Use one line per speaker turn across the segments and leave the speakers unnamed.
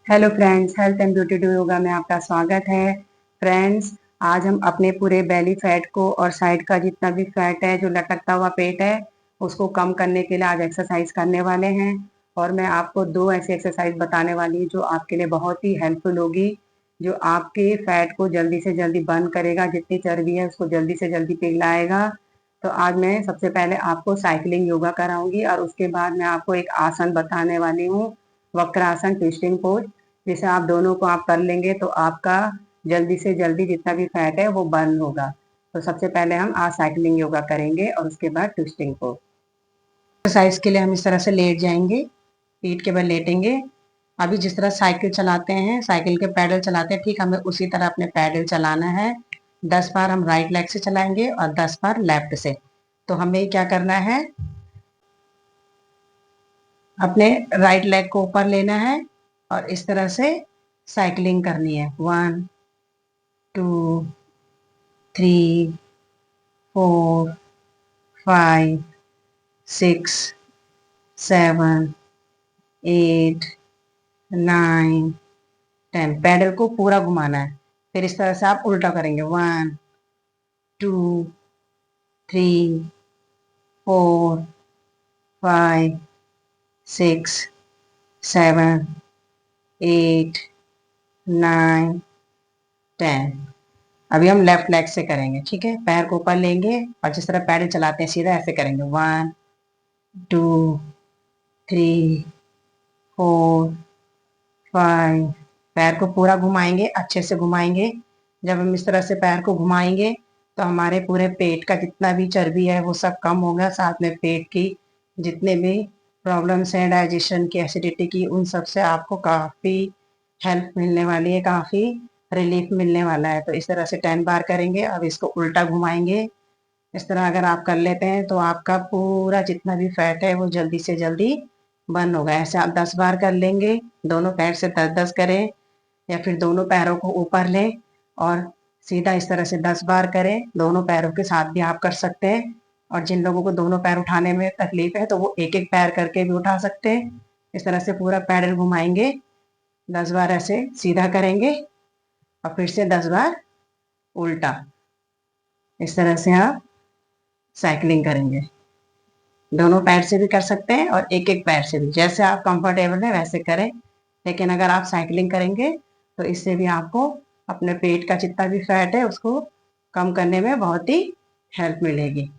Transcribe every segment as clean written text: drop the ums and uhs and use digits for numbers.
Hello friends, health and beauty to yoga में आपका स्वागत है। फ्रेंड्स, आज हम अपने पूरे बेली फैट को और साइड का जितना भी फैट है, जो लटकता हुआ पेट है, उसको कम करने के लिए आज एक्सरसाइज करने वाले हैं। और मैं आपको दो ऐसी एक्सरसाइज बताने वाली हूँ जो आपके लिए बहुत ही हेल्पफुल होगी, जो आपके फैट को जल्दी से जल्दी बर्न करेगा, जितनी चर्बी है उसको जल्दी से जल्दी पिघलाएगा। तो आज मैं सबसे पहले आपको साइकिलिंग योगा कराऊंगी और उसके बाद मैं आपको एक आसन बताने वाली हूँ, वक्रासन ट्विस्टिंग पोज। जैसे आप दोनों को आप कर लेंगे तो आपका जल्दी से जल्दी जितना भी फैट है वो बर्न होगा। तो सबसे पहले हम आज साइकिलिंग योगा करेंगे और उसके बाद ट्विस्टिंग पोज। एक्सरसाइज के लिए हम इस तरह से लेट जाएंगे, पीठ के बल लेटेंगे। अभी जिस तरह साइकिल चलाते हैं, साइकिल के पैडल चलाते हैं, ठीक हमें उसी तरह अपने पैडल चलाना है। 10 बार हम राइट लेग से चलाएंगे और 10 बार लेफ्ट से। तो हमें क्या करना है, अपने राइट लेग को ऊपर लेना है और इस तरह से साइकिलिंग करनी है। 1 2 3 4 5 6 7 8 9 10। पैडल को पूरा घुमाना है। फिर इस तरह से आप उल्टा करेंगे। 1 2 3 4 5 6 7 8 9 10। अभी हम लेफ्ट लेग से करेंगे, ठीक है। पैर को ऊपर लेंगे और जिस तरह पैडल चलाते हैं सीधा ऐसे करेंगे। 1 2 3 4 5। पैर को पूरा घुमाएंगे, अच्छे से घुमाएंगे। जब हम इस तरह से पैर को घुमाएंगे तो हमारे पूरे पेट का जितना भी चर्बी है वो सब कम होगा। साथ में पेट की जितने भी प्रॉब्लम्स हैं, डाइजेशन की, एसिडिटी की, उन सब से आपको काफ़ी हेल्प मिलने वाली है, काफ़ी रिलीफ मिलने वाला है। तो इस तरह से 10 बार करेंगे। अब इसको उल्टा घुमाएंगे। इस तरह अगर आप कर लेते हैं तो आपका पूरा जितना भी फैट है वो जल्दी से जल्दी बर्न होगा। ऐसे आप 10 बार कर लेंगे। दोनों पैर से 10-10 करें या फिर दोनों पैरों को ऊपर लें और सीधा इस तरह से 10 बार करें। दोनों पैरों के साथ भी आप कर सकते हैं। और जिन लोगों को दोनों पैर उठाने में तकलीफ है तो वो एक एक पैर करके भी उठा सकते हैं। इस तरह से पूरा पैडल घुमाएंगे। 10 बार ऐसे सीधा करेंगे और फिर से 10 बार उल्टा। इस तरह से आप साइकिलिंग करेंगे। दोनों पैर से भी कर सकते हैं और एक एक पैर से भी, जैसे आप कंफर्टेबल है वैसे करें। लेकिन अगर आप साइकिलिंग करेंगे तो इससे भी आपको अपने पेट का जितना भी फैट है उसको कम करने में बहुत ही हेल्प मिलेगी।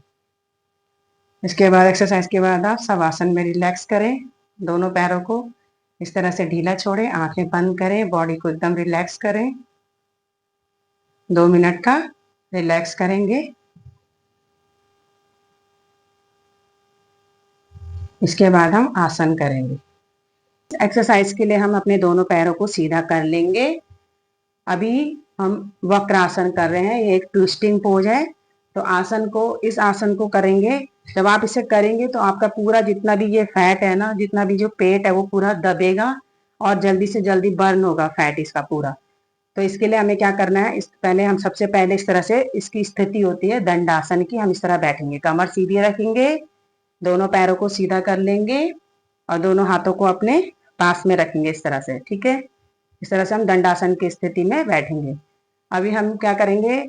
इसके बाद एक्सरसाइज के बाद आप शवासन में रिलैक्स करें। दोनों पैरों को इस तरह से ढीला छोड़ें, आंखें बंद करें, बॉडी को एकदम रिलैक्स करें। 2 मिनट का रिलैक्स करेंगे। इसके बाद हम आसन करेंगे। एक्सरसाइज के लिए हम अपने दोनों पैरों को सीधा कर लेंगे। अभी हम वक्रासन कर रहे हैं, ये एक ट्विस्टिंग पोज है। तो आसन को, इस आसन को करेंगे। जब आप इसे करेंगे तो आपका पूरा जितना भी ये फैट है ना, जितना भी जो पेट है वो पूरा दबेगा और जल्दी से जल्दी बर्न होगा फैट इसका पूरा। तो इसके लिए हमें क्या करना है, इस पहले हम सबसे पहले इस तरह से, इसकी स्थिति होती है दंडासन की। हम इस तरह बैठेंगे, कमर सीधी रखेंगे, दोनों पैरों को सीधा कर लेंगे और दोनों हाथों को अपने पास में रखेंगे इस तरह से, ठीक है। इस तरह से हम दंडासन की स्थिति में बैठेंगे। अभी हम क्या करेंगे,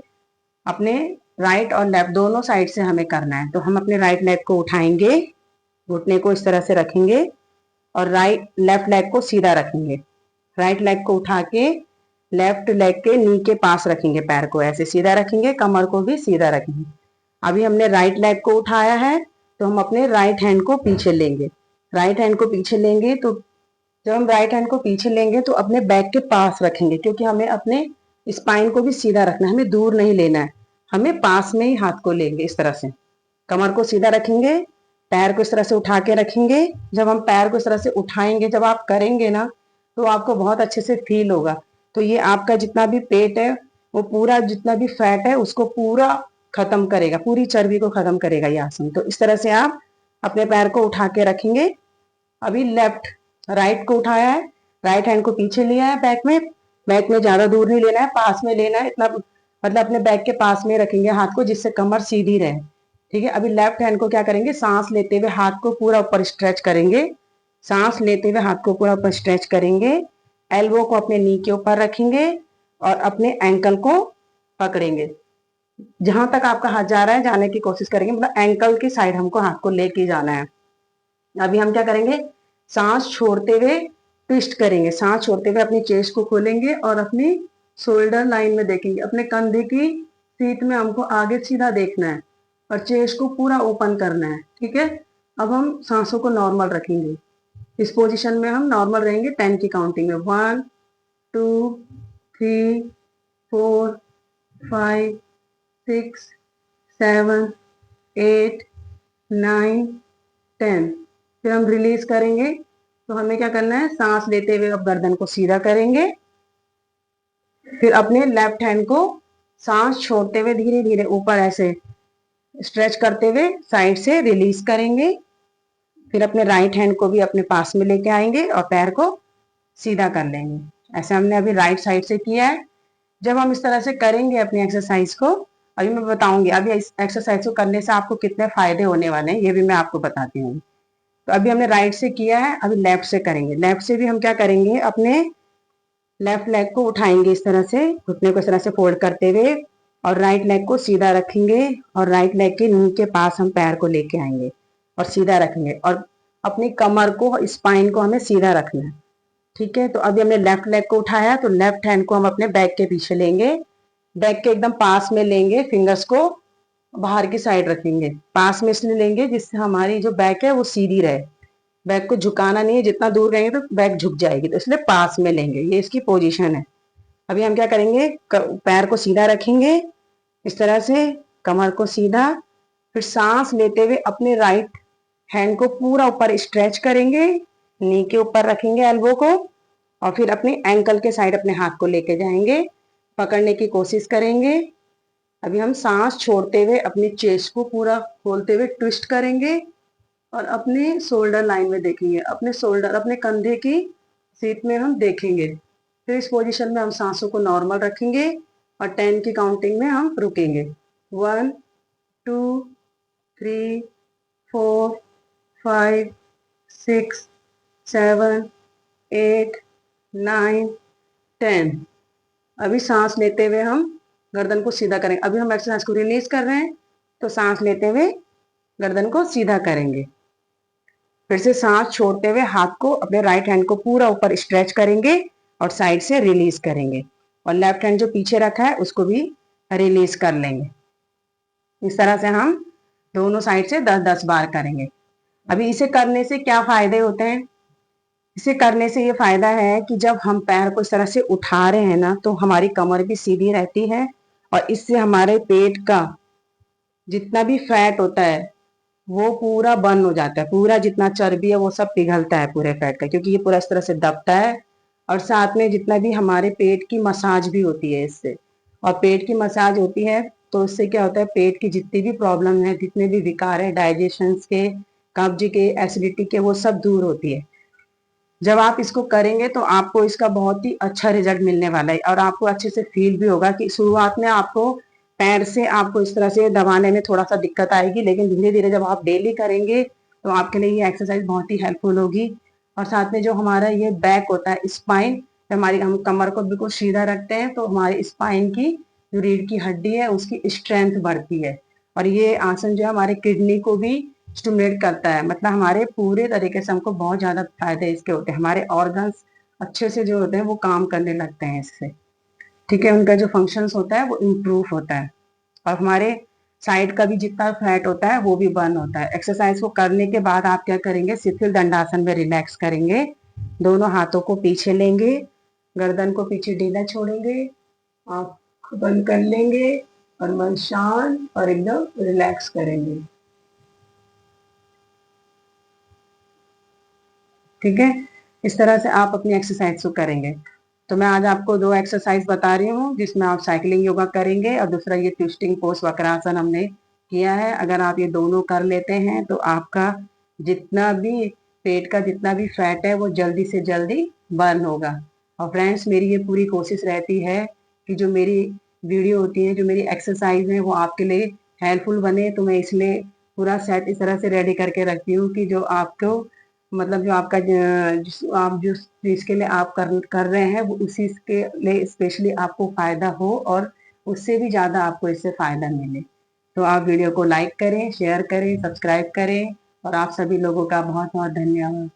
अपने राइट और लेफ्ट दोनों साइड से हमें करना है। तो हम अपने राइट लेग को उठाएंगे, घुटने को इस तरह से रखेंगे और लेफ्ट लेग को सीधा रखेंगे। राइट लेग को उठा के लेफ्ट लेग के नी के पास रखेंगे, पैर को ऐसे सीधा रखेंगे, कमर को भी सीधा रखेंगे। अभी हमने राइट लेग को उठाया है तो हम अपने राइट हैंड को पीछे लेंगे। राइट हैंड को पीछे लेंगे तो जब हम राइट हैंड को पीछे लेंगे तो अपने बैक के पास रखेंगे, क्योंकि हमें अपने स्पाइन को भी सीधा रखना है, हमें दूर नहीं लेना है, हमें पास में ही हाथ को लेंगे। इस तरह से कमर को सीधा रखेंगे, पैर को इस तरह से उठा के रखेंगे। जब हम पैर को इस तरह से उठाएंगे, जब आप करेंगे ना तो आपको बहुत अच्छे से फील होगा। तो ये आपका जितना भी पेट है वो पूरा जितना भी फैट है उसको पूरा खत्म करेगा, पूरी चर्बी को खत्म करेगा ये आसन। तो इस तरह से आप अपने पैर को उठा के रखेंगे। अभी राइट को उठाया है, राइट हैंड को पीछे लिया है बैक में ज्यादा दूर नहीं लेना है, पास में लेना है, इतना मतलब अपने बैक के पास में रखेंगे हाथ को, जिससे कमर सीधी रहे, ठीक है। अभी लेफ्ट हैंड को क्या करेंगे, सांस लेते हुए हाथ को पूरा ऊपर स्ट्रेच करेंगे। सांस लेते हुए हाथ को पूरा ऊपर स्ट्रेच करेंगे। एल्बो को अपने नी के ऊपर रखेंगे और अपने एंकल को पकड़ेंगे। जहां तक आपका हाथ जा रहा है जाने की कोशिश करेंगे, मतलब एंकल की साइड हमको हाथ को लेके जाना है। अभी हम क्या करेंगे, सांस छोड़ते हुए ट्विस्ट करेंगे, सांस छोड़ते हुए अपनी चेस्ट को खोलेंगे और अपनी शोल्डर लाइन में देखेंगे, अपने कंधे की सीट में हमको आगे सीधा देखना है और चेस्ट को पूरा ओपन करना है। ठीक है, अब हम सांसों को नॉर्मल रखेंगे। इस पोजीशन में हम नॉर्मल रहेंगे 10 की काउंटिंग में। 1 2 3 4 5 6 7 8 9 10। फिर हम रिलीज करेंगे। तो हमें क्या करना है, सांस लेते हुए अब गर्दन को सीधा करेंगे, फिर अपने लेफ्ट हैंड को सांस छोड़ते हुए धीरे धीरे ऊपर ऐसे स्ट्रेच करते हुए साइड से रिलीज करेंगे। फिर अपने राइट हैंड को भी अपने पास में लेके आएंगे और पैर को सीधा कर लेंगे। ऐसे हमने अभी राइट साइड से किया है। जब हम इस तरह से करेंगे अपनी एक्सरसाइज को, अभी मैं बताऊंगी अभी इस एक्सरसाइज को करने से आपको कितने फायदे होने वाले हैं, ये भी मैं आपको बताती हूँ। तो अभी हमने राइट से किया है, अभी लेफ्ट से करेंगे। लेफ्ट से भी हम क्या करेंगे, अपने लेफ्ट लेग को उठाएंगे इस तरह से, घुटने को इस तरह से फोल्ड करते हुए और राइट लेग को सीधा रखेंगे और राइट लेग के नी के पास हम पैर को लेके आएंगे और सीधा रखेंगे और अपनी कमर को, स्पाइन को हमें सीधा रखना है। ठीक है, तो अभी हमने लेफ्ट लेग को उठाया तो लेफ्ट हैंड को हम अपने बैक के पीछे लेंगे, बैक के एकदम पास में लेंगे, फिंगर्स को बाहर की साइड रखेंगे। पास में इसलिए लेंगे जिससे हमारी जो बैक है वो सीधी रहे, बैक को झुकाना नहीं है, जितना दूर रहेंगे तो बैक झुक जाएगी, तो इसलिए पास में लेंगे, ये इसकी पोजीशन है। अभी हम क्या करेंगे, पैर को सीधा रखेंगे इस तरह से, कमर को सीधा, फिर सांस लेते हुए अपने राइट हैंड को पूरा ऊपर स्ट्रेच करेंगे, नी के ऊपर रखेंगे एल्बो को और फिर अपने एंकल के साइड अपने हाथ को लेके जाएंगे, पकड़ने की कोशिश करेंगे। अभी हम सांस छोड़ते हुए अपनी चेस्ट को पूरा खोलते हुए ट्विस्ट करेंगे और अपने शोल्डर लाइन में देखेंगे, अपने शोल्डर, अपने कंधे की सीट में हम देखेंगे। फिर इस पोजीशन में हम सांसों को नॉर्मल रखेंगे और 10 की काउंटिंग में हम रुकेंगे। 1 2 3 4 5 6 7 8 9 10। अभी सांस लेते हुए हम गर्दन को सीधा करेंगे। अभी हम एक्सरसाइज को रिलीज कर रहे हैं, तो सांस लेते हुए गर्दन को सीधा करेंगे, फिर से सांस छोड़ते हुए हाथ को, अपने राइट हैंड को पूरा ऊपर स्ट्रेच करेंगे और साइड से रिलीज करेंगे और लेफ्ट हैंड जो पीछे रखा है उसको भी रिलीज कर लेंगे। इस तरह से हम दोनों साइड से 10-10 बार करेंगे। अभी इसे करने से क्या फायदे होते हैं, इसे करने से ये फायदा है कि जब हम पैर को इस तरह से उठा रहे हैं ना, तो हमारी कमर भी सीधी रहती है और इससे हमारे पेट का जितना भी फैट होता है वो पूरा बर्न हो जाता है, पूरा जितना चर्बी है वो सब पिघलता है पूरे फैट का, क्योंकि ये पूरा इस तरह से दबता है। और साथ में जितना भी हमारे पेट की मसाज भी होती है इससे, और पेट की मसाज होती है तो इससे क्या होता है, पेट की जितनी भी प्रॉब्लम है, जितने भी विकार है, डाइजेशन के, कब्ज के, एसिडिटी के, वो सब दूर होती है। जब आप इसको करेंगे तो आपको इसका बहुत ही अच्छा रिजल्ट मिलने वाला है और आपको अच्छे से फील भी होगा कि शुरुआत में आपको पैर से आपको इस तरह से दबाने में थोड़ा सा दिक्कत आएगी, लेकिन धीरे धीरे जब आप डेली करेंगे तो आपके लिए ये एक्सरसाइज बहुत ही हेल्पफुल होगी। और साथ में जो हमारा ये बैक होता है, स्पाइन, हमारी, हम कमर को बिल्कुल सीधा रखते हैं तो हमारी स्पाइन की जो रीढ़ की हड्डी है उसकी स्ट्रेंथ बढ़ती है। और ये आसन जो है हमारे किडनी को भी स्टिमुलेट करता है, मतलब हमारे पूरे तरीके से हमको बहुत ज्यादा फायदे इसके होते हैं, हमारे ऑर्गन्स अच्छे से जो होते हैं वो काम करने लगते हैं इससे। ठीक है, उनका जो फंक्शंस होता है वो इम्प्रूव होता है और हमारे साइड का भी जितना फैट होता है वो भी बर्न होता है। एक्सरसाइज को करने के बाद आप क्या करेंगे, शिथिल दंडासन में रिलैक्स करेंगे, दोनों हाथों को पीछे लेंगे, गर्दन को पीछे ढीला छोड़ेंगे, आंख बंद कर लेंगे और मन शांत और एकदम रिलैक्स करेंगे। ठीक है, इस तरह से आप अपनी एक्सरसाइज को करेंगे। तो मैं आज आपको 2 एक्सरसाइज बता रही हूँ जिसमें आप साइकिलिंग योगा करेंगे और दूसरा ये ट्विस्टिंग पोज वक्रासन हमने किया है। अगर आप ये दोनों कर लेते हैं तो आपका जितना भी पेट का जितना भी फैट है वो जल्दी से जल्दी बर्न होगा। और फ्रेंड्स, मेरी ये पूरी कोशिश रहती है कि जो मेरी वीडियो होती है, जो मेरी एक्सरसाइज है वो आपके लिए हेल्पफुल बने, तो मैं इसलिए पूरा सेट इस तरह से रेडी करके रखती हूँ कि जो आपको मतलब जो आपका आप जिस चीज के लिए आप कर रहे हैं वो उसी के लिए स्पेशली आपको फायदा हो और उससे भी ज्यादा आपको इससे फायदा मिले। तो आप वीडियो को लाइक करें, शेयर करें, सब्सक्राइब करें और आप सभी लोगों का बहुत बहुत धन्यवाद।